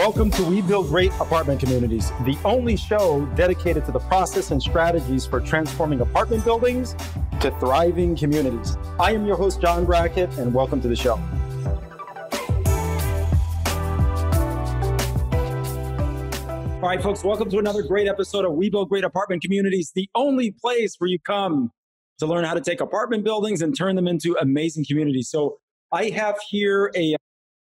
Welcome to We Build Great Apartment Communities, the only show dedicated to the process and strategies for transforming apartment buildings to thriving communities. I am your host, John Brackett, and welcome to the show. All right, folks, welcome to another great episode of We Build Great Apartment Communities, the only place where you come to learn how to take apartment buildings and turn them into amazing communities. So I have here a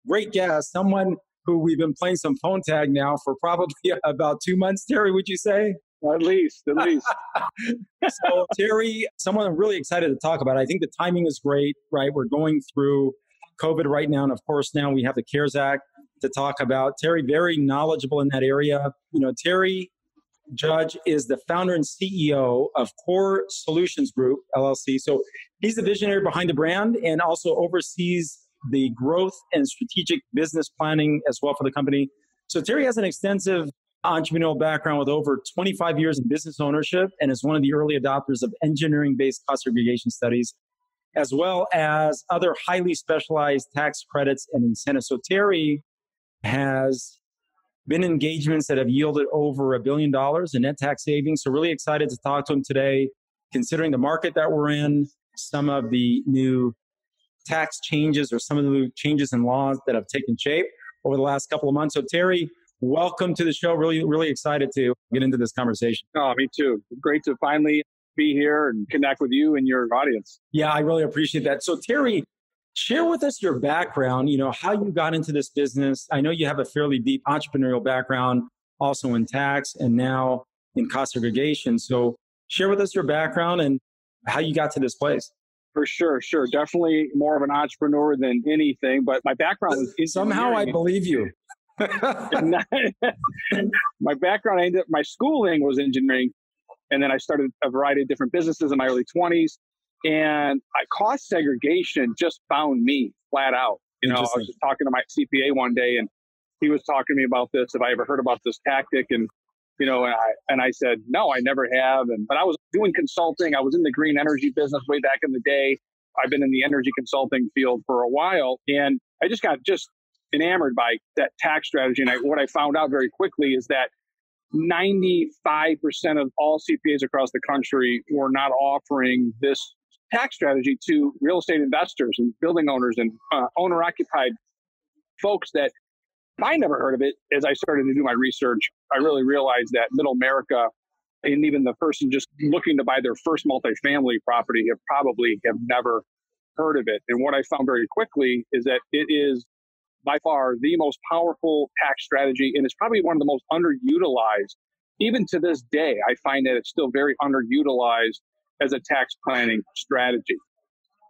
great guest, someone who we've been playing some phone tag now for probably about 2 months. Terry, would you say? At least. So Terry, someone I'm really excited to talk about. I think the timing is great, right? We're going through COVID right now. And of course, now we have the CARES Act to talk about. Terry, very knowledgeable in that area. You know, Terry Judge is the founder and CEO of Core Solutions Group, LLC. So he's the visionary behind the brand and also oversees the growth and strategic business planning as well for the company. So Terry has an extensive entrepreneurial background with over 25 years in business ownership and is one of the early adopters of engineering-based cost segregation studies, as well as other highly specialized tax credits and incentives. So Terry has been in engagements that have yielded over $1 billion in net tax savings. So really excited to talk to him today, considering the market that we're in, some of the new tax changes or some of the changes in laws that have taken shape over the last couple of months. So Terry, welcome to the show. Really excited to get into this conversation. Oh, me too. Great to finally be here and connect with you and your audience. Yeah, I really appreciate that. So Terry, share with us your background, you know, how you got into this business. I know you have a fairly deep entrepreneurial background, also in tax and now in cost segregation. So share with us your background and how you got to this place. For sure. Definitely more of an entrepreneur than anything, but my background is somehow I believe you. My background, my schooling was engineering, and then I started a variety of different businesses in my early 20s, and cost segregation just found me flat out. You know, I was just talking to my CPA one day, and he was talking to me about this, if I ever heard about this tactic, and you know, and I said, no, I never have. But I was doing consulting. I was in the green energy business way back in the day. I've been in the energy consulting field for a while. And I just got enamored by that tax strategy. And what I found out very quickly is that 95% of all CPAs across the country were not offering this tax strategy to real estate investors and building owners and owner-occupied folks that I never heard of it. As I started to do my research, I really realized that middle America and even the person just looking to buy their first multifamily property have never heard of it. And what I found very quickly is that it is by far the most powerful tax strategy, and it's probably one of the most underutilized. Even to this day, I find that it's still very underutilized as a tax planning strategy.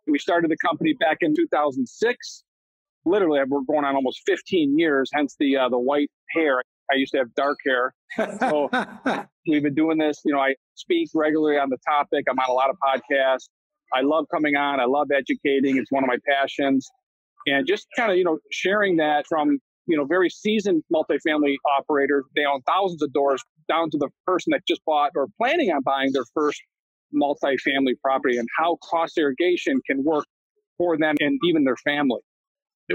We started the company back in 2006. Literally, we're going on almost 15 years, hence the white hair. I used to have dark hair. So we've been doing this. You know, I speak regularly on the topic. I'm on a lot of podcasts. I love coming on. I love educating. It's one of my passions. And just kind of, you know, sharing that from, you know, very seasoned multifamily operators. They own thousands of doors, down to the person that just bought or planning on buying their first multifamily property, and how cost segregation can work for them and even their family,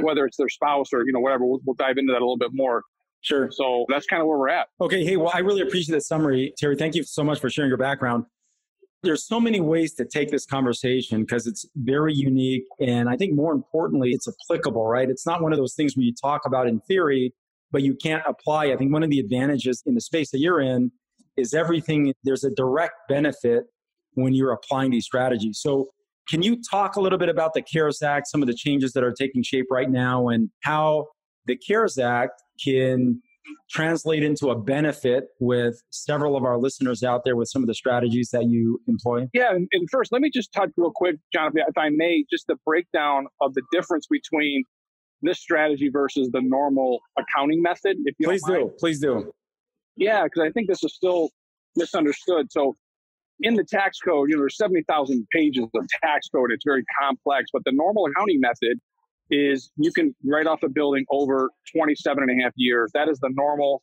whether it's their spouse or, you know, whatever. We'll dive into that a little bit more. Sure. So that's kind of where we're at. Okay. Hey, well, I really appreciate that summary, Terry. Thank you so much for sharing your background. There's so many ways to take this conversation because it's very unique. And I think more importantly, it's applicable, right? It's not one of those things where you talk about in theory, but you can't apply. I think one of the advantages in the space that you're in is there's a direct benefit when you're applying these strategies. So can you talk a little bit about the CARES Act, some of the changes that are taking shape right now, and how the CARES Act can translate into a benefit with several of our listeners out there with some of the strategies that you employ? Yeah, and first, let me just touch real quick, Jonathan, if I may, just the breakdown of the difference between this strategy versus the normal accounting method. If you Please do. Yeah, because I think this is still misunderstood. So in the tax code, you know, there's 70,000 pages of tax code. It's very complex, but the normal accounting method is you can write off a building over 27 and a half years. That is the normal,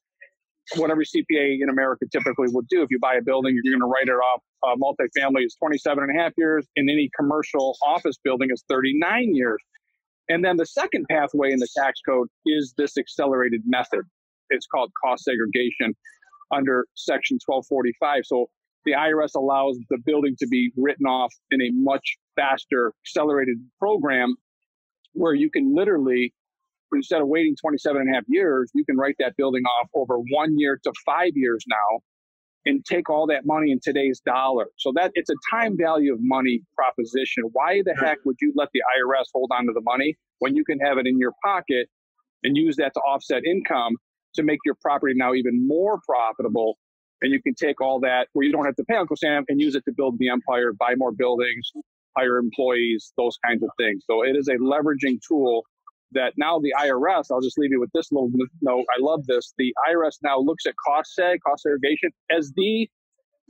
what every CPA in America typically would do. If you buy a building, you're going to write it off. Multifamily is 27 and a half years, and any commercial office building is 39 years. And then the second pathway in the tax code is this accelerated method. it's called cost segregation under Section 1245. So the IRS allows the building to be written off in a much faster, accelerated program where you can literally, instead of waiting 27 and a half years, you can write that building off over 1 year to 5 years now and take all that money in today's dollar. So that it's a time value of money proposition. Why the heck would you let the IRS hold on to the money when you can have it in your pocket and use that to offset income to make your property now even more profitable? And you can take all that where you don't have to pay Uncle Sam and use it to build the empire, buy more buildings, hire employees, those kinds of things. So it is a leveraging tool that now the IRS, I'll just leave you with this little note. I love this. The IRS now looks at cost segregation, as the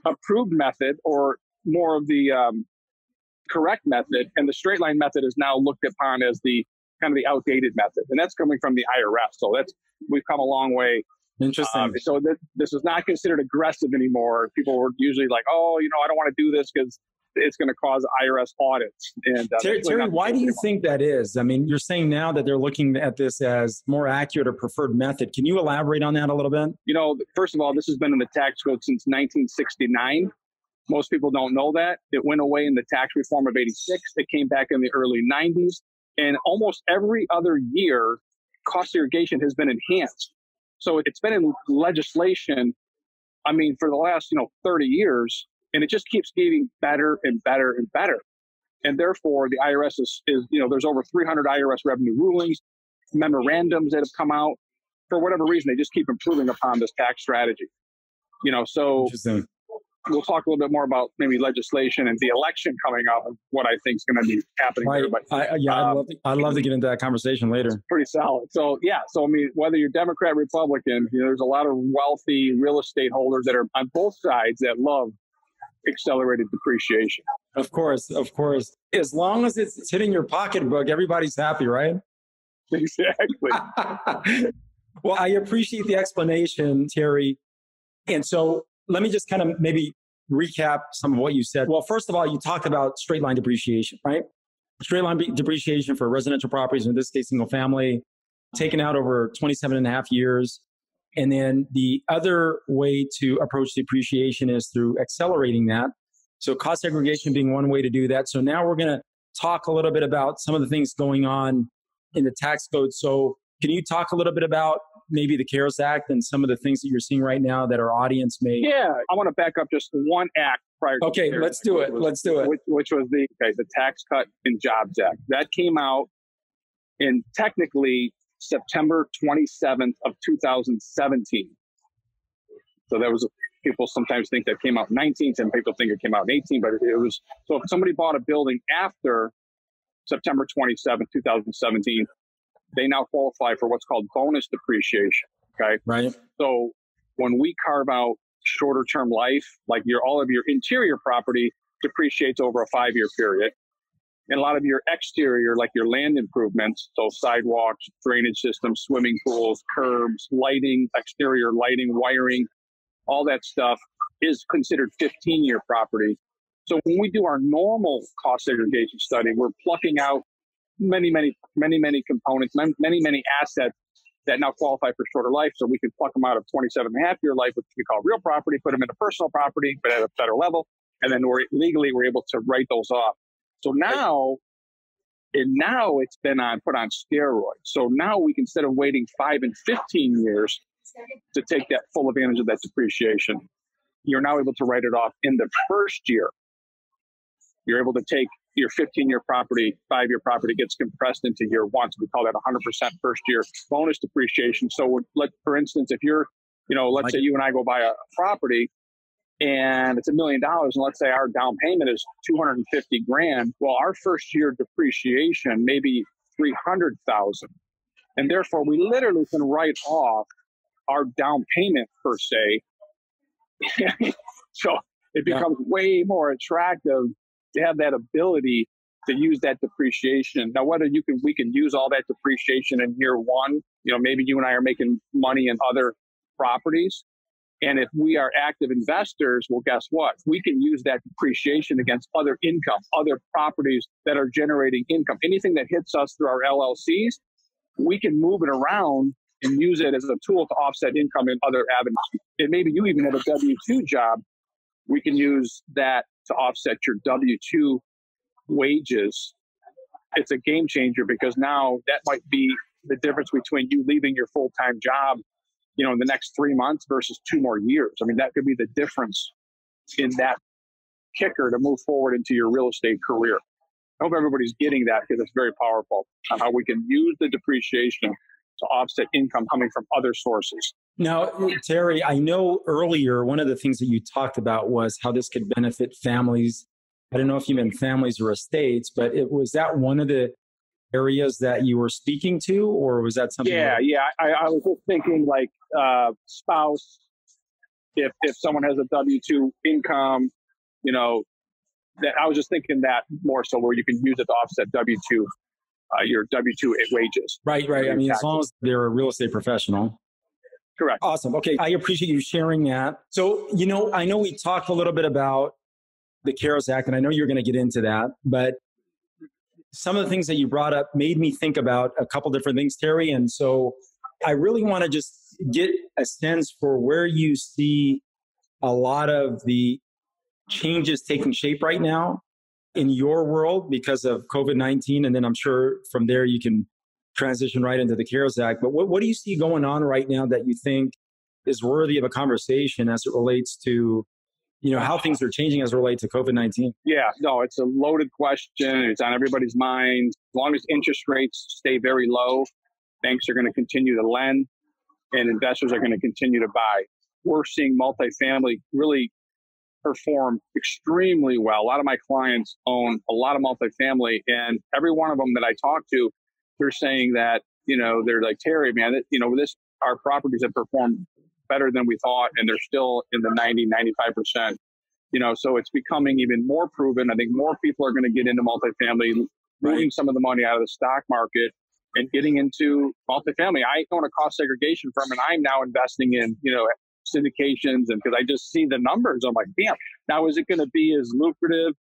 approved method or more of the correct method. And the straight line method is now looked upon as the kind of the outdated method. And that's coming from the IRS. So we've come a long way. Interesting. So this is not considered aggressive anymore. People were usually like, oh, I don't want to do this because it's going to cause IRS audits. And Terry, why do you think that is? I mean, you're saying now that they're looking at this as more accurate or preferred method. Can you elaborate on that a little bit? First of all, this has been in the tax code since 1969. Most people don't know that. It went away in the tax reform of 86. It came back in the early 90s. And almost every other year, cost segregation has been enhanced. So it's been in legislation, for the last, 30 years. And it just keeps getting better and better and better. And therefore, the IRS is there's over 300 IRS revenue rulings, memorandums that have come out. For whatever reason, they just keep improving upon this tax strategy. So we'll talk a little bit more about maybe legislation and the election coming up and what I think is going to be happening. Right. I'd love to get into that conversation later. Pretty solid. So, whether you're Democrat, Republican, there's a lot of wealthy real estate holders that are on both sides that love accelerated depreciation. Of course. As long as it's hitting your pocketbook, everybody's happy, right? Exactly. Well, I appreciate the explanation, Terry. And so let me just kind of maybe recap some of what you said. Well, first of all, you talked about straight line depreciation, right? Straight line depreciation for residential properties, in this case, single family, taken out over 27 and a half years. And then the other way to approach depreciation is through accelerating that. So cost segregation being one way to do that. So now we're going to talk a little bit about some of the things going on in the tax code. So can you talk a little bit about maybe the CARES Act and some of the things that you're seeing right now that our audience may... Yeah, I want to back up just one act prior to Okay, let's do it. Which was the Tax Cut and Jobs Act. That came out in technically September 27th of 2017. So that was, people sometimes think that came out in 19, some people think it came out in 18, but it was, so if somebody bought a building after September 27th, 2017, they now qualify for what's called bonus depreciation. Okay. Right. So when we carve out shorter term life, like all of your interior property depreciates over a 5-year period. And a lot of your exterior, like your land improvements, so sidewalks, drainage systems, swimming pools, curbs, lighting, exterior lighting, wiring, all that stuff is considered 15-year property. So when we do our normal cost segregation study, we're plucking out many components, many assets that now qualify for shorter life. So we can pluck them out of 27.5-year life, which we call real property, put them into personal property, but at a better level. And then we're able to write those off. So now it's been put on steroids. So now we can, instead of waiting 5 and 15 years to take that full advantage of that depreciation, you're now able to write it off in the first year. You're able to take your 15-year property, 5-year property gets compressed into year one. So we call that 100% first year bonus depreciation. So for instance, if you're, let's say you and I go buy a property and it's $1 million, and let's say our down payment is $250,000. Well, our first year depreciation may be $300,000, and therefore we literally can write off our down payment per se. So it becomes way more attractive to have that ability to use that depreciation. Now, whether we can use all that depreciation in year one, maybe you and I are making money in other properties. And if we are active investors, well, guess what? We can use that depreciation against other income, other properties that are generating income. Anything that hits us through our LLCs, we can move it around and use it as a tool to offset income in other avenues. And maybe you even have a W-2 job. We can use that to offset your W-2 wages. It's a game changer because now that might be the difference between you leaving your full-time job, in the next 3 months versus 2 more years. I mean, that could be the difference in that kicker to move forward into your real estate career. I hope everybody's getting that because it's very powerful on how we can use the depreciation to offset income coming from other sources. Now, Terry, I know earlier one of the things that you talked about was how this could benefit families. I don't know if you meant families or estates, but was that one of the areas that you were speaking to, or was that something? Yeah. I was just thinking like spouse. If someone has a W-2 income, that I was just thinking that more so where you can use it to offset W-2, your W-2 wages. Right. I mean, as long as they're a real estate professional. Correct. Awesome. Okay. I appreciate you sharing that. So, I know we talked a little bit about the CARES Act, and I know you're going to get into that, but some of the things that you brought up made me think about a couple different things, Terry. And so I really want to just get a sense for where you see a lot of the changes taking shape right now in your world because of COVID-19. And then I'm sure from there you can transition right into the CARES Act. But what do you see going on right now that you think is worthy of a conversation as it relates to, how things are changing as it relates to COVID-19? Yeah, no, it's a loaded question. It's on everybody's mind. As long as interest rates stay very low, banks are going to continue to lend and investors are going to continue to buy. We're seeing multifamily really perform extremely well. A lot of my clients own a lot of multifamily, and every one of them that I talk to, they're saying that, they're like, Terry, man, our properties have performed better than we thought, and they're still in the 90, 95%. So it's becoming even more proven. I think more people are going to get into multifamily, moving some of the money out of the stock market and getting into multifamily. I own a cost segregation firm, and I'm now investing in, syndications, and because I just see the numbers, I'm like, damn. Now, is it going to be as lucrative?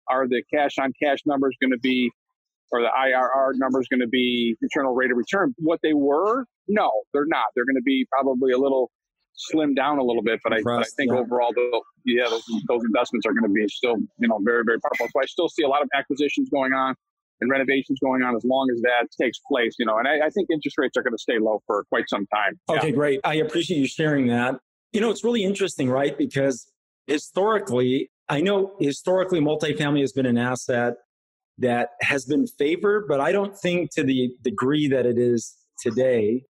Are the cash on cash numbers going to be, or the IRR numbers going to be internal rate of return what they were? No, they're not. They're going to be probably a little slimmed down a little bit, but I think overall, those investments are going to be still, very, very powerful. So I still see a lot of acquisitions going on and renovations going on as long as that takes place, and I think interest rates are going to stay low for quite some time. Okay, great. I appreciate you sharing that. It's really interesting, right? Because historically, multifamily has been an asset that has been favored, but I don't think to the degree that it is today.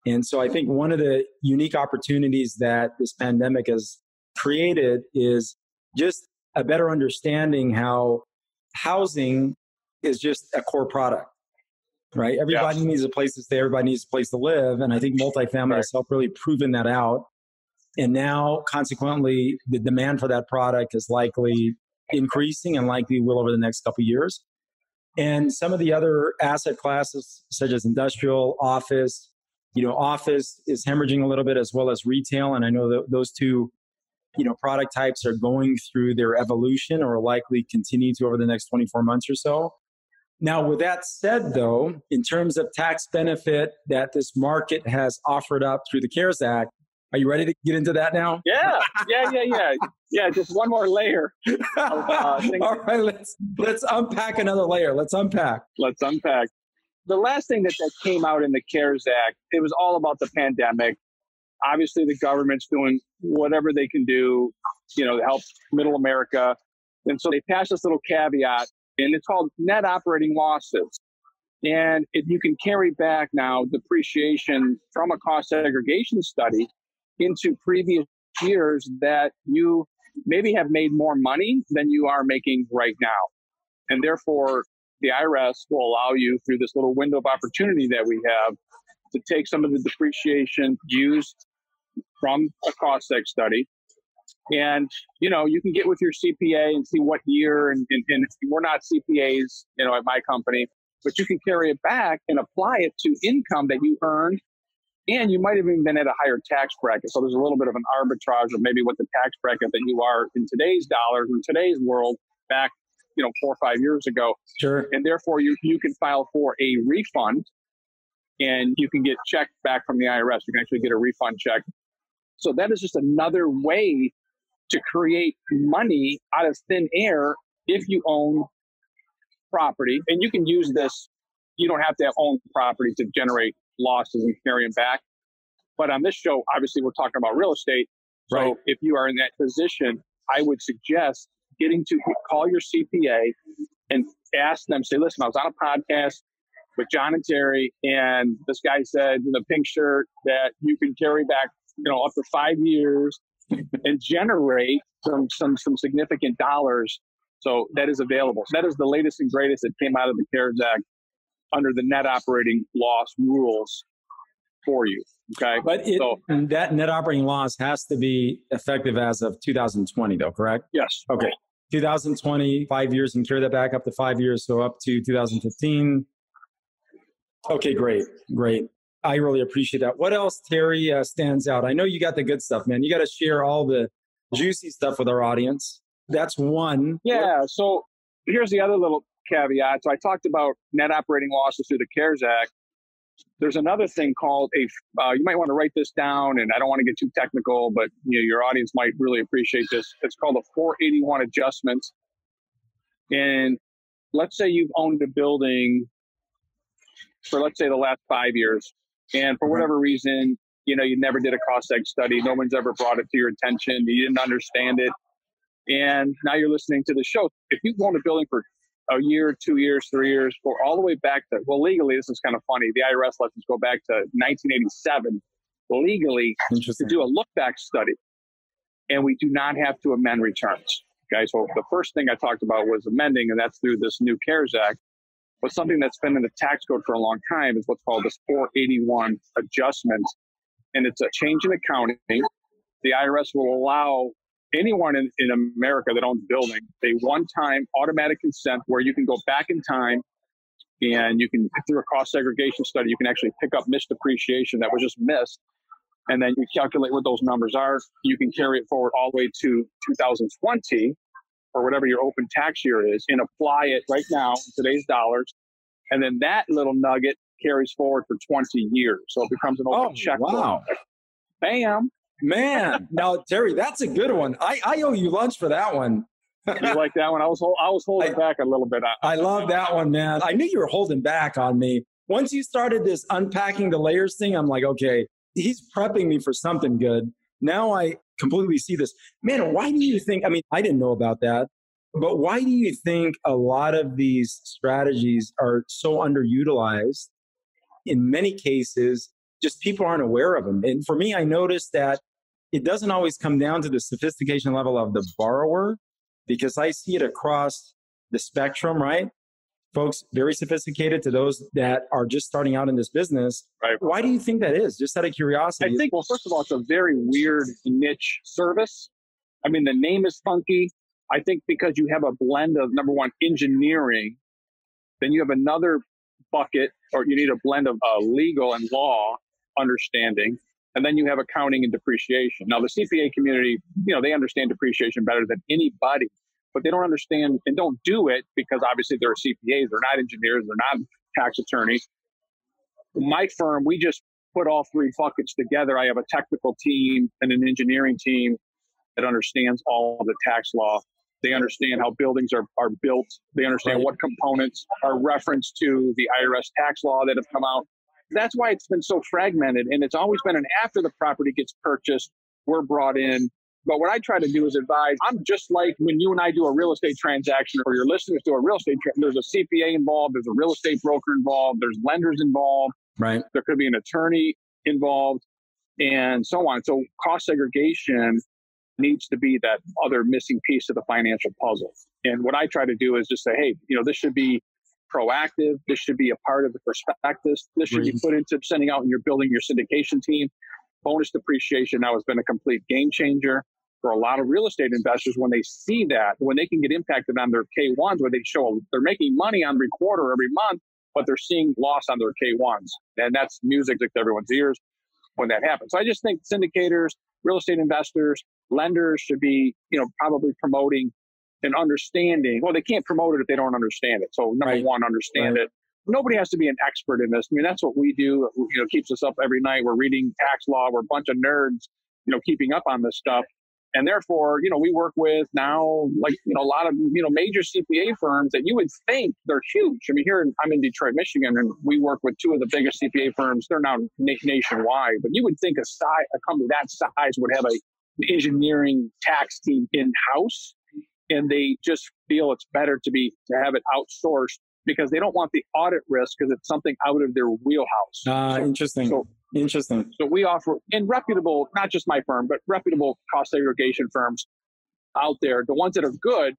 And so I think one of the unique opportunities that this pandemic has created is just a better understanding how housing is just a core product, right? Everybody needs a place to stay. Everybody needs a place to live. And I think multifamily has helped really proven that out. And now, consequently, the demand for that product is likely increasing and likely will over the next couple of years. And some of the other asset classes, such as industrial, office, office is hemorrhaging a little bit, as well as retail. And I know that those two, product types are going through their evolution or likely continue to over the next 24 months or so. Now, with that said, though, in terms of tax benefit that this market has offered up through the CARES Act, are you ready to get into that now? Yeah. Yeah, just one more layer. All right, let's unpack another layer. Let's unpack. The last thing that came out in the CARES Act, it was all about the pandemic. Obviously, the government's doing whatever they can do, to help middle America. And so they passed this little caveat, and it's called net operating losses. And if you can carry back now depreciation from a cost segregation study into previous years that you maybe have made more money than you are making right now. And therefore, the IRS will allow you through this little window of opportunity that we have to take some of the depreciation used from a cost seg study. And, you can get with your CPA and see what year, and we're not CPAs, at my company, but you can carry it back and apply it to income that you earned. And you might have even been at a higher tax bracket. So there's a little bit of an arbitrage of maybe what the tax bracket that you are in today's dollars, in today's world, back, 4 or 5 years ago. Sure. And therefore, you can file for a refund and you can get checked back from the IRS. You can actually get a refund check. So that is just another way to create money out of thin air if you own property. And you can use this. You don't have to have owned property to generate losses and carry them back. But on this show, obviously, we're talking about real estate. So Right. if you are in that position, I would suggest call your CPA and ask them, say, listen, I was on a podcast with John and Terry, and this guy said in the pink shirt that you can carry back, up to 5 years and generate some significant dollars. So that is available. So that is the latest and greatest that came out of the CARES Act under the net operating loss rules for you. Okay. But that net operating loss has to be effective as of 2020, though, correct? Yes. Okay. 2020, 5 years, and carry that back up to 5 years. So up to 2015. Okay, great. I really appreciate that. What else, Terry, stands out? I know you got the good stuff, man. You got to share all the juicy stuff with our audience. That's one. Yeah. So here's the other little caveat. So I talked about net operating losses through the CARES Act. There's another thing called you might want to write this down, and I don't want to get too technical, but your audience might really appreciate this. It's called a 481 adjustment. And let's say you've owned a building for, let's say, the last 5 years. And for whatever reason, you never did a cost seg study. No one's ever brought it to your attention. You didn't understand it. And now you're listening to the show. If you've owned a building for a year, 2 years, 3 years, or all the way back to, legally, this is kind of funny. The IRS lets us go back to 1987 legally to do a look back study. And we do not have to amend returns. Okay. So the first thing I talked about was amending, and that's through this new CARES Act. But something that's been in the tax code for a long time is what's called this 481 adjustment. And it's a change in accounting. The IRS will allow anyone in America that owns a building a one-time automatic consent where you can go back in time and you can, through a cost segregation study, you can actually pick up missed depreciation that was just missed. And then you calculate what those numbers are. You can carry it forward all the way to 2020 or whatever your open tax year is and apply it right now in today's dollars. And then that little nugget carries forward for 20 years. So it becomes an open checkbook. Wow. Bam. Man. Now, Terry, that's a good one. I owe you lunch for that one. You like that one? I was holding back a little bit. I love that one, man. I knew you were holding back on me. Once you started this unpacking the layers thing, I'm like, okay, he's prepping me for something good. Now I completely see this. Man, why do you think, I didn't know about that, but why do you think a lot of these strategies are so underutilized? In many cases, just people aren't aware of them. And for me, I noticed that it doesn't always come down to the sophistication level of the borrower, because I see it across the spectrum, right? Folks very sophisticated to those that are just starting out in this business. Right. Why do you think that is? Just out of curiosity. I think, well, first of all, it's a very weird niche service. The name is funky. I think because you have a blend of, number one, engineering, then you have another bucket, or you need a blend of legal and law understanding, and then you have accounting and depreciation. Now, the CPA community, they understand depreciation better than anybody, but they don't understand and don't do it because obviously they're CPAs, they're not engineers, they're not tax attorneys. My firm, we just put all three buckets together. I have a technical team and an engineering team that understands all of the tax law. They understand how buildings are built. They understand what components are referenced to the IRS tax law that have come out. That's why it's been so fragmented. And it's always been after the property gets purchased, we're brought in. But what I try to do is advise. I'm just like when you and I do a real estate transaction, or your listeners do a real estate there's a CPA involved, there's a real estate broker involved, there's lenders involved. Right. There could be an attorney involved and so on. So cost segregation needs to be that other missing piece of the financial puzzle. And what I try to do is just say, hey, this should be proactive. This should be a part of the prospectus. This should be put into sending out, and you're building your syndication team. Bonus depreciation now has been a complete game changer for a lot of real estate investors when they see that, when they can get impacted on their K1s, where they show they're making money on recorder every month, but they're seeing loss on their K1s. And that's music to everyone's ears when that happens. So I just think syndicators, real estate investors, lenders should be, probably promoting and understanding. Well, they can't promote it if they don't understand it. So number one, understand it. nobody has to be an expert in this. I mean, that's what we do. Keeps us up every night. We're reading tax law. We're a bunch of nerds, keeping up on this stuff. And therefore, we work with now, like, a lot of, major CPA firms that you would think they're huge. I mean, I'm in Detroit, Michigan, and we work with two of the biggest CPA firms. They're now nationwide, but you would think a company that size would have an engineering tax team in-house, and they just feel it's better to have it outsourced because they don't want the audit risk because it's something out of their wheelhouse. Interesting. Interesting. So we offer, in reputable, not just my firm, but reputable cost segregation firms out there, the ones that are good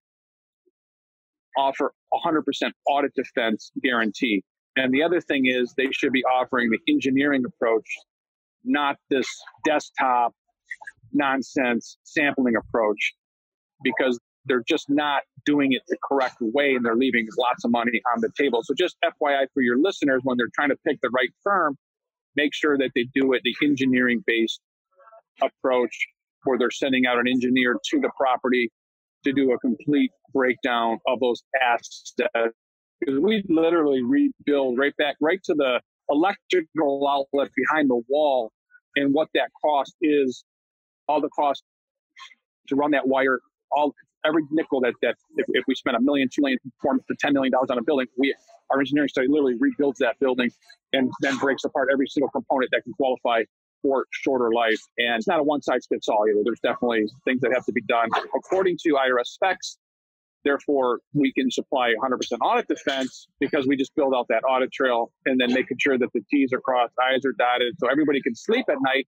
offer 100% audit defense guarantee. And the other thing is they should be offering the engineering approach, not this desktop nonsense sampling approach, because they're just not doing it the correct way and they're leaving lots of money on the table. So just FYI for your listeners, when they're trying to pick the right firm, make sure that they do it the engineering-based approach where they're sending out an engineer to the property to do a complete breakdown of those assets. Because we literally rebuild right to the electrical outlet behind the wall and what that cost is, all the cost to run that wire, every nickel that if we spend $1 million, $2 million, $4 to $10 million on a building, our engineering study literally rebuilds that building and then breaks apart every single component that can qualify for shorter life. And it's not a one size fits all either. There's definitely things that have to be done according to IRS specs. Therefore, we can supply 100% audit defense because we just build out that audit trail and then making sure that the T's are crossed, I's are dotted, so everybody can sleep at night,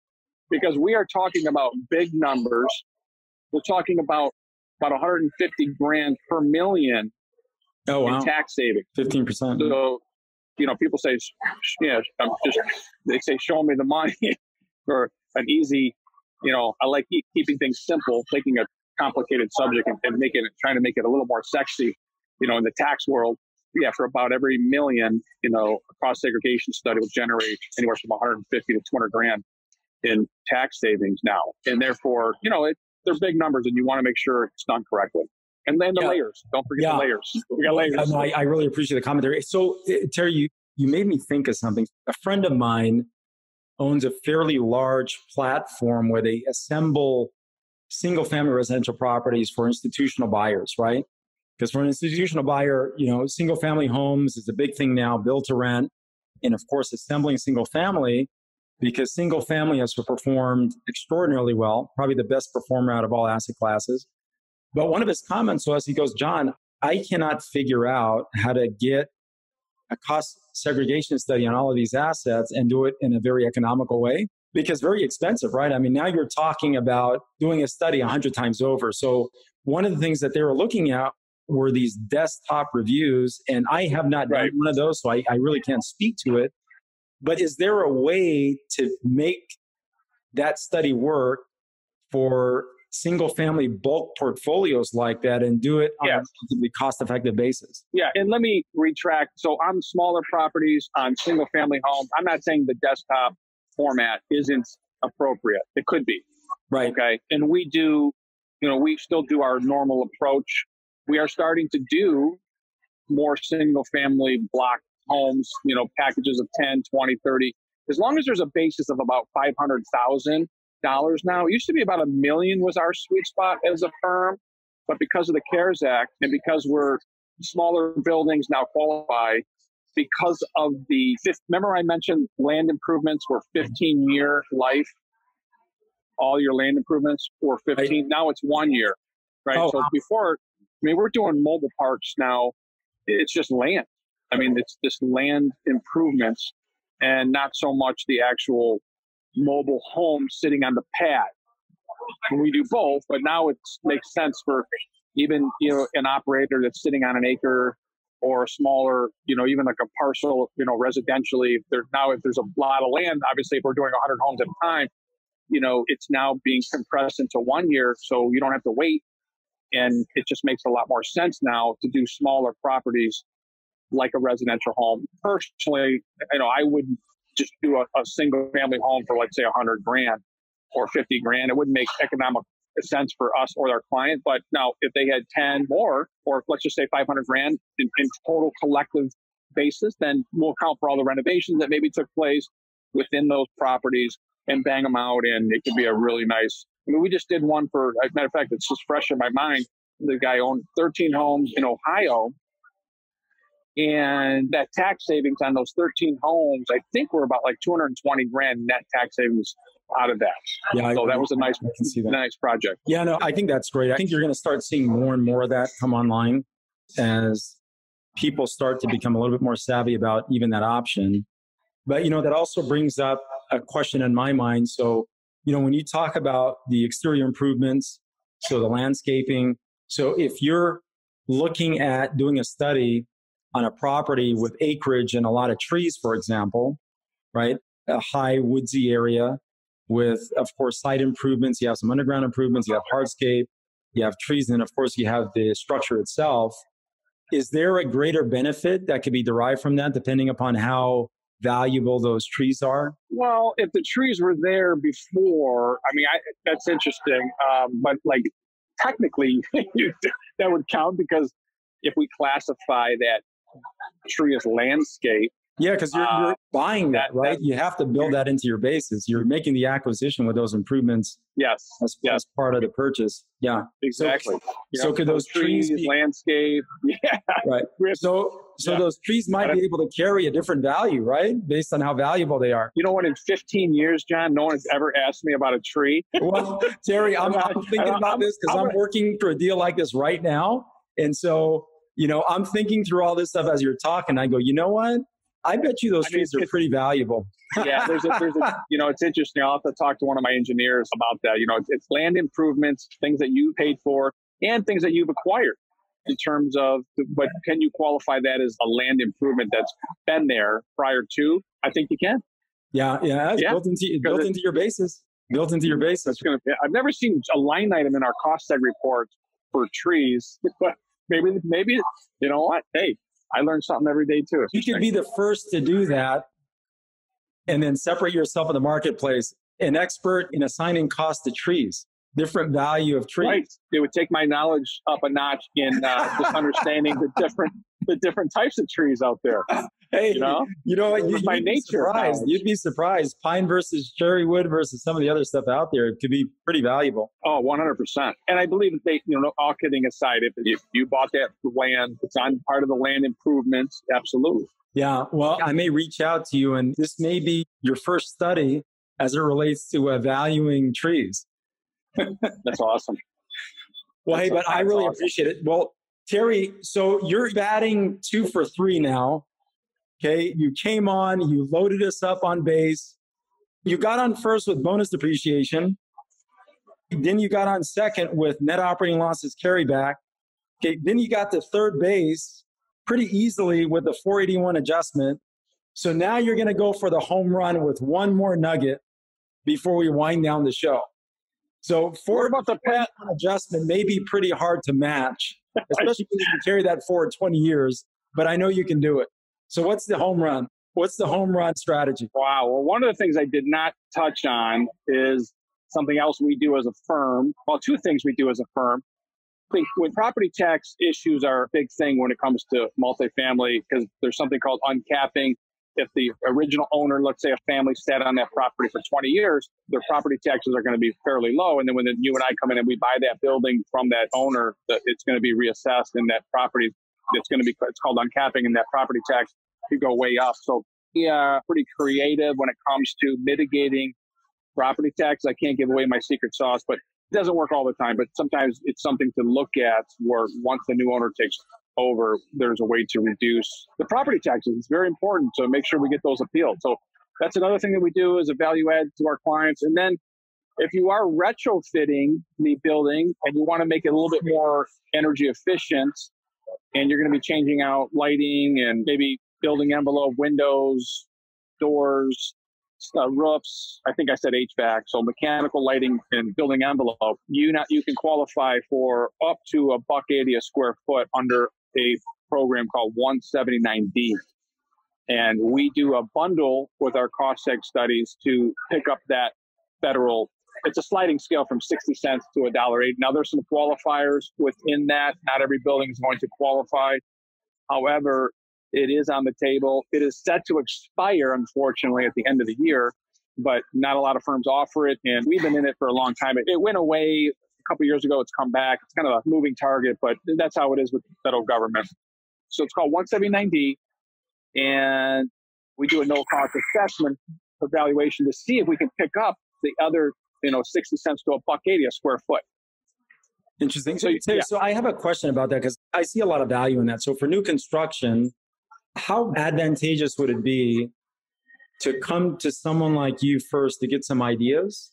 because we are talking about big numbers. We're talking about 150 grand per million in tax savings. 15%. So, people say, they say, show me the money for an easy, I like keeping things simple, taking a complicated subject and trying to make it a little more sexy, in the tax world. Yeah, for about every million, a cost segregation study will generate anywhere from 150 to 200 grand in tax savings now. And therefore, they're big numbers and you want to make sure it's done correctly. And then the layers. Don't forget the layers. We got layers. I really appreciate the commentary. So, Terry, you made me think of something. A friend of mine owns a fairly large platform where they assemble single-family residential properties for institutional buyers, right? Because for an institutional buyer, single-family homes is a big thing now, built to rent. And of course, assembling single-family, because single-family has performed extraordinarily well, probably the best performer out of all asset classes. But one of his comments was, he goes, John, I cannot figure out how to get a cost segregation study on all of these assets and do it in a very economical way, because very expensive, right? I mean, now you're talking about doing a study 100 times over. So one of the things that they were looking at were these desktop reviews, and I have not done one of those, so I really can't speak to it. But is there a way to make that study work for single-family bulk portfolios like that and do it on a relatively cost-effective basis? Yeah, and let me retract. So on smaller properties, on single-family homes, I'm not saying the desktop format isn't appropriate. It could be. Right. Okay. And we do, we still do our normal approach. We are starting to do more single-family block homes, packages of 10, 20, 30. As long as there's a basis of about $500,000 now. It used to be about $1 million was our sweet spot as a firm, but because of the CARES Act and because we're smaller buildings now qualify, because of remember I mentioned land improvements were 15-year life. All your land improvements were 15. Now it's 1 year, right? So before, we're doing mobile parks now. It's just land. It's just land improvements and not so much the actual mobile home sitting on the pad. We do both, but now it makes sense for even, an operator that's sitting on an acre or a smaller, even like a parcel, residentially. If there's a lot of land, obviously if we're doing 100 homes at a time, it's now being compressed into 1 year, so you don't have to wait. And it just makes a lot more sense now to do smaller properties like a residential home. Personally, I wouldn't just do a single family home for, let's say, 100 grand or 50 grand. It wouldn't make economic sense for us or our client. But now if they had 10 more, or let's just say 500 grand in total collective basis, then we'll account for all the renovations that maybe took place within those properties and bang them out. And it could be a really nice, I mean, we just did one for, as a matter of fact, it's just fresh in my mind. The guy owned 13 homes in Ohio. And that tax savings on those 13 homes, I think were about like 220 grand net tax savings out of that. Yeah, so that was a nice project. Yeah, no, I think that's great. I think you're going to start seeing more and more of that come online as people start to become a little bit more savvy about even that option. But, that also brings up a question in my mind. So, when you talk about the exterior improvements, so the landscaping, so if you're looking at doing a study on a property with acreage and a lot of trees, for example, right? A high woodsy area with, of course, site improvements. You have some underground improvements. You have hardscape. You have trees. And of course, you have the structure itself. Is there a greater benefit that could be derived from that depending upon how valuable those trees are? Well, if the trees were there before, I mean, that's interesting. But like technically, that would count because if we classify that tree as landscape. Yeah, because you're buying that, right? You have to build that into your basis. You're making the acquisition with those improvements. Yes. As part of the purchase. Yeah. Exactly. So could those trees be landscape? Yeah. Right. So those trees might be able to carry a different value, right? Based on how valuable they are. You know what? In 15 years, John, no one has ever asked me about a tree. Well, Terry, I'm thinking about this because I'm working for a deal like this right now. And so, I'm thinking through all this stuff as you're talking. I go, you know what? I bet you those trees are pretty valuable. Yeah, there's it's interesting. I'll have to talk to one of my engineers about that. It's land improvements, things that you paid for, and things that you've acquired in terms of, but can you qualify that as a land improvement that's been there prior to? I think you can. Yeah. Built into your basis. Built into your basis. I've never seen a line item in our cost seg report for trees, but maybe you know what? Hey, I learn something every day too. You could be the first to do that and then separate yourself in the marketplace, an expert in assigning cost to trees, different value of trees. Right. It would take my knowledge up a notch in just understanding the different types of trees out there. Hey, you know what? By nature, you'd be surprised. Pine versus cherry wood versus some of the other stuff out there. It could be pretty valuable. Oh, 100%. And I believe that they, all kidding aside, if you bought that land, it's on part of the land improvements. Absolutely. Yeah. Well, I may reach out to you, and this may be your first study as it relates to valuing trees. That's awesome. Well, hey, but I really appreciate it. Well, Terry, so you're batting 2 for 3 now. Okay, you came on, you loaded us up on base. You got on first with bonus depreciation. Then you got on second with net operating losses carryback. Okay, then you got to third base pretty easily with the 481 adjustment. So now you're going to go for the home run with one more nugget before we wind down the show. So about the adjustment may be pretty hard to match, especially when you can carry that forward 20 years, but I know you can do it. So what's the home run? What's the home run strategy? Wow. Well, one of the things I did not touch on is something else we do as a firm. Well, 2 things we do as a firm. I think when property tax issues are a big thing when it comes to multifamily, because there's something called uncapping. If the original owner, let's say a family sat on that property for 20 years, their property taxes are going to be fairly low. And then when you and I come in and we buy that building from that owner, it's going to be reassessed and that property, it's called uncapping, and that property tax could go way up. So yeah, pretty creative when it comes to mitigating property tax. I can't give away my secret sauce, but it doesn't work all the time. But sometimes it's something to look at where once the new owner takes over, there's a way to reduce the property taxes. It's very important to make sure we get those appealed. So that's another thing that we do as a value add to our clients. And then if you are retrofitting the building and you want to make it a little bit more energy efficient, and you're going to be changing out lighting and maybe building envelope, windows, doors, roofs. I think I said HVAC. So mechanical lighting and building envelope. You can qualify for up to $1.80 a square foot under a program called 179D. And we do a bundle with our cost seg studies to pick up that federal. It's a sliding scale from 60 cents to $1.80. Now, there's some qualifiers within that. Not every building is going to qualify. However, It is on the table. It is set to expire, unfortunately, at the end of the year, but not a lot of firms offer it. And we've been in it for a long time. It went away a couple of years ago. It's come back. It's kind of a moving target, but that's how it is with the federal government. So it's called 179D. And we do a no-cost assessment evaluation to see if we can pick up the other, 60 cents to $1.80 a square foot. Interesting. So I have a question about that because I see a lot of value in that. So for new construction, how advantageous would it be to come to someone like you first to get some ideas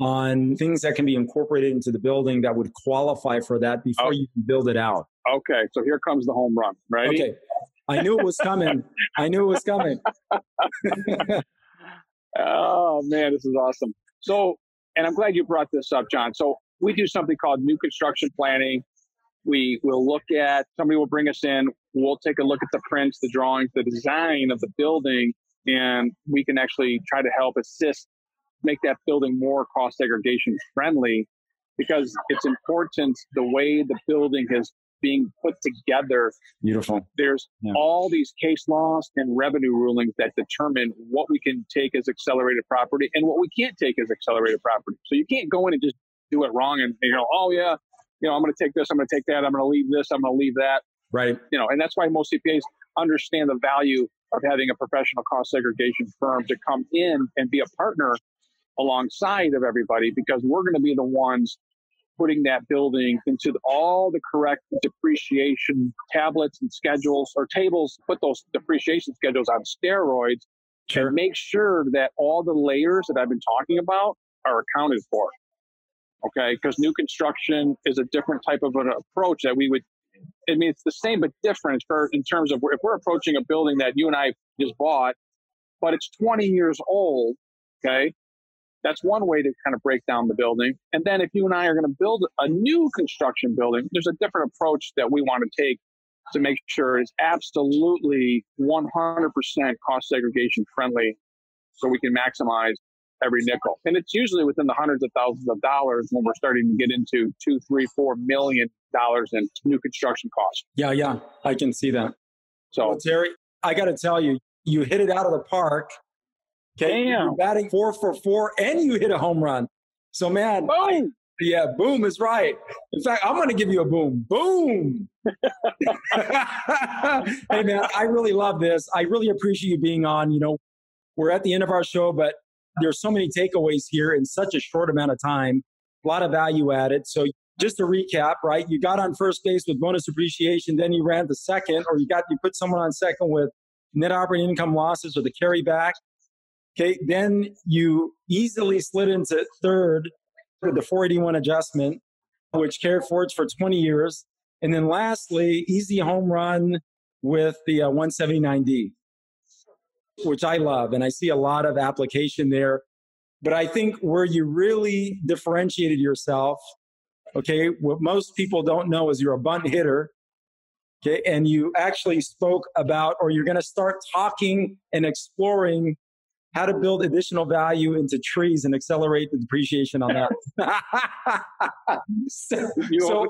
on things that can be incorporated into the building that would qualify for that before you can build it out? Okay, so here comes the home run, right? Okay, I knew it was coming. Oh, man, this is awesome. So, and I'm glad you brought this up, John. So we do something called new construction planning. We will look at, somebody will bring us in, we'll take a look at the prints, the drawings, the design of the building, and we can actually try to help assist, make that building more cost segregation friendly, because it's important the way the building is being put together. Beautiful. There's all these case laws and revenue rulings that determine what we can take as accelerated property and what we can't take as accelerated property. So you can't go in and just do it wrong and oh yeah, I'm going to take this, I'm going to take that, I'm going to leave this, I'm going to leave that. Right. And that's why most CPAs understand the value of having a professional cost segregation firm to come in and be a partner alongside of everybody, because we're going to be the ones putting that building into all the correct depreciation tablets and schedules or tables, put those depreciation schedules on steroids, and make sure that all the layers that I've been talking about are accounted for. Okay, because new construction is a different type of an approach that we would, it's the same but different in terms of if we're approaching a building that you and I just bought, but it's 20 years old, okay? That's one way to kind of break down the building. And then if you and I are going to build a new construction building, there's a different approach that we want to take to make sure it's absolutely 100% cost segregation friendly so we can maximize every nickel. And it's usually within the hundreds of thousands of dollars when we're starting to get into $2, $3, $4 million in new construction costs. Yeah, I can see that. So, Terry, I got to tell you, you hit it out of the park. Okay, you're batting 4 for 4, and you hit a home run. So, man, boom. Boom is right. In fact, I'm going to give you a boom. Boom. Hey, man, I really love this. I really appreciate you being on. We're at the end of our show, but there's so many takeaways here in such a short amount of time. A lot of value added. So just to recap, right? You got on first base with bonus depreciation, then you ran the second, or you put someone on second with net operating income losses or the carryback. Okay, then you easily slid into third with the 481 adjustment, which carried forwards for 20 years. And then lastly, easy home run with the 179D, which I love. And I see a lot of application there. But I think where you really differentiated yourself, okay, what most people don't know is you're a bunt hitter. Okay, and you actually spoke about, or you're going to start talking and exploring how to build additional value into trees and accelerate the depreciation on that.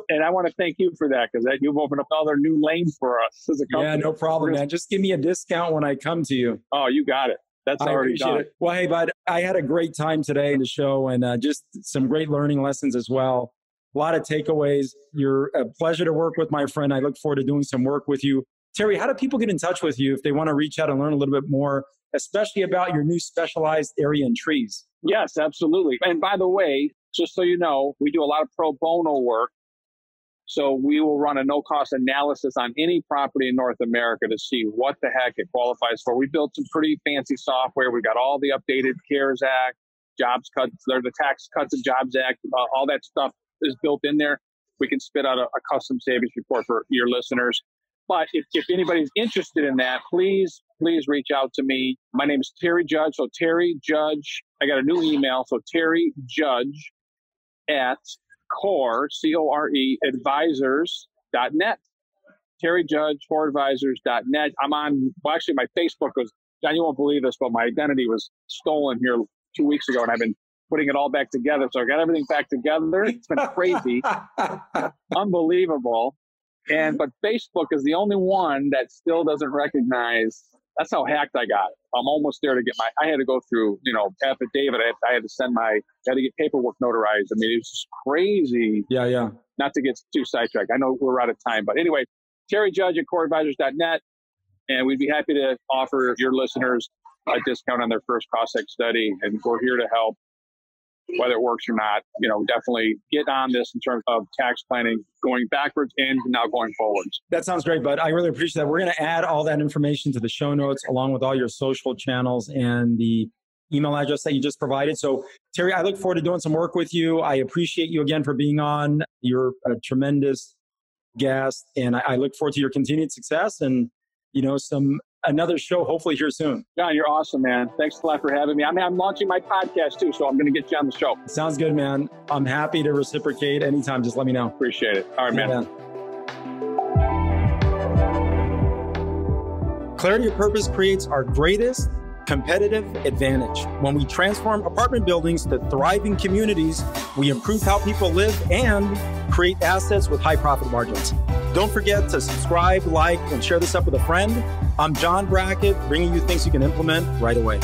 And I want to thank you for that, because you've opened up other new lanes for us as a company. Yeah, no problem, man. Just give me a discount when I come to you. Oh, you got it. That's already done. It. Well, hey, bud, I had a great time today in the show, and just some great learning lessons as well. A lot of takeaways. You're a pleasure to work with, my friend. I look forward to doing some work with you. Terry, how do people get in touch with you if they want to reach out and learn a little bit more, especially about your new specialized area in trees? Yes, absolutely. And by the way, just so you know, we do a lot of pro bono work. So we will run a no-cost analysis on any property in North America to see what the heck it qualifies for. We built some pretty fancy software. We got all the updated CARES Act, jobs cuts, the Tax Cuts and Jobs Act, all that stuff is built in there. We can spit out a custom savings report for your listeners. But if anybody's interested in that, please reach out to me. My name is Terry Judge. So Terry Judge, I got a new email. So Terry Judge at CORE, C-O-R-E, advisors.net. Terry Judge, COREadvisors.net. I'm on, well, actually, my Facebook was, John, you won't believe this, but my identity was stolen here 2 weeks ago, and I've been putting it all back together. So I got everything back together. It's been crazy. Unbelievable. But Facebook is the only one that still doesn't recognize. That's how hacked I got. I'm almost there to get I had to go through, affidavit. I had to get paperwork notarized. I mean, it was just crazy. Yeah. Not to get too sidetracked. I know we're out of time, but anyway, Terry Judge at coreadvisors.net. And we'd be happy to offer your listeners a discount on their first cost seg study. And we're here to help, whether it works or not. Definitely get on this in terms of tax planning, going backwards and now going forwards. That sounds great, bud. I really appreciate that. We're going to add all that information to the show notes, along with all your social channels and the email address that you just provided. So, Terry, I look forward to doing some work with you. I appreciate you again for being on. You're a tremendous guest, and I look forward to your continued success and another show hopefully here soon. John, you're awesome, man. Thanks a lot for having me. I'm launching my podcast too, so I'm going to get you on the show. Sounds good, man. I'm happy to reciprocate anytime. Just let me know. Appreciate it. All right, man. Clarity of purpose creates our greatest competitive advantage. When we transform apartment buildings to thriving communities, we improve how people live and create assets with high profit margins. Don't forget to subscribe, like, and share this up with a friend. I'm John Brackett, bringing you things you can implement right away.